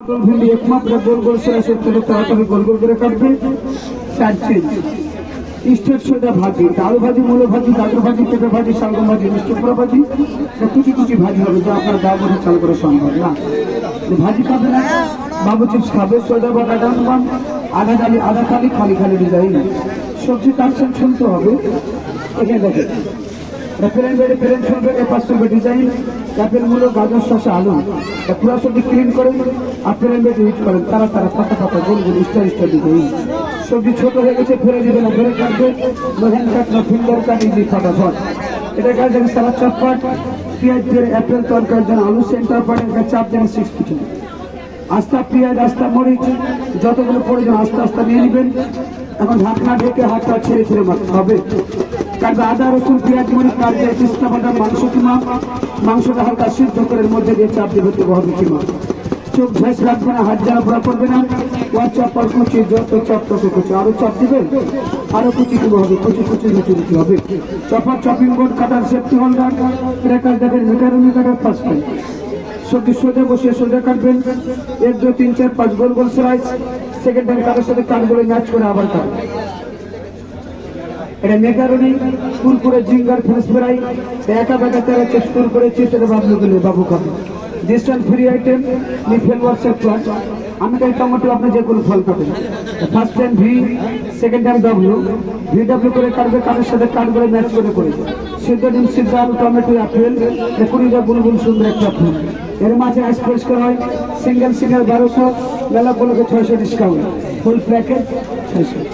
পটল ভিন্ডি একমাত্র গোল গোল সেরা সত্তর তাড়াতাড়ি গোল গোল করে কাটবে। 4 চেঞ্জ স্টেট সোজা ভাজি, আলু ভাজি, মূলো ভাজি, গাজর ভাজি, পেঁপে ভাজি, শালগম ভাজি, মিষ্টি কুমড়া ভাজি, কুচি কুচি ভাজি হবে, যা আপনার গা বসে চাল করা সম্ভব না। ভাজি খাবে না, বাবু চিপস খাবে, সোজা বা কাটা অনুমান, আধা ডালি আধা খালি, খালি খালি ডিজাইন। সবজি কাটছেন শুনতে হবে। এখানে দেখেন প্লেন বেড়ে প্লেন শুনবে, 5 রুপে ডিজাইন, অ্যাপেল, মূলো, গাজর, শসা, আলু, পুরো সবজি ক্লিন করেন আর প্লেন বেড়ে ইউজ করেন, তারা তারা পাতা পাতা গোল গোল স্টার স্টার ডিজাইন। সবজি ছোট হয়ে গেছে, ফেলে দিবে না, ফেলে কাটবে, লোহেন কাট না, ফিঙ্গার কাট, ইজি ফটাফট। এটা কাজ দেখেন সালাদ চটপট, পেঁয়াজ দিয়ে অ্যাপেল তরকার জন্য আলু সেন্টার পাট, একটা চাপ দেন 6 ফিট। আস্তা পেঁয়াজ, আস্তা মরিচ, যতগুলো প্রয়োজন আস্তে আস্তে নিয়ে নেবেন। এখন ঢাকনা ঢেকে হাতটা ছেড়ে ছেড়ে মারতে হবে। কাটবে আদা, রসুন, পেঁয়াজ, মরিচ, কাটবে পিস্তা বাদাম, মাংস কিমা, মাংসটা হালকা সিদ্ধ করে মধ্যে দিয়ে চাপ দিয়ে ভর্তি হবে কিমা। চোখ ঝাঁস রাখবে না, হাত জ্বালা পোড়া করবে না। ওয়ার চপার কুচি, যত চপ তত কুচি, আরো চপ দিবেন, আরো কুচি কিলো হবে, কুচি কুচি কুচি কুচি হবে। চপার, চপিং বোর্ড, কাটার সেফটি হোল্ডার, ক্র্যাকার দেখেন, মেকারনি কাটার ফার্স্ট টাইম। সবজি সোজা বসিয়ে সোজা কাটবেন, 1 2 3 4 5 গোল গোল স্লাইস। সেকেন্ড টাইম কাটার সাথে কাটগুলো ম্যাচ করে আবার কাটবেন। এটা মেকারনি, কুরকুরে, জিঙ্গার, ফ্রেঞ্চ ফ্রাই, একা বেকা তেরা চিপস, কুরকুরে চিপস, এটা বাবলু গেলে বাবু খাবে। ডিস্টেন্স ফ্রি আইটেম, নিফেল ওয়াটসঅ্যাপ প্লাস। আমি তাই টমেটো, আপনি যে কোনো ফল খাবেন। First time V, second time W, VW করে কাটবে, কাটার সাথে কাটগুলো ম্যাচ করে করে। সিদ্ধ ডিম, সিদ্ধ আলু, টমেটো, আপেল, 20 বুলবুল সুন্দর একটা ফুল। এর মাঝে আইস পরিষ্কার হয়, সিঙ্গেল 1200, মেলা বলকে 600 ডিসকাউন্ট, ফুল প্যাকেট 600।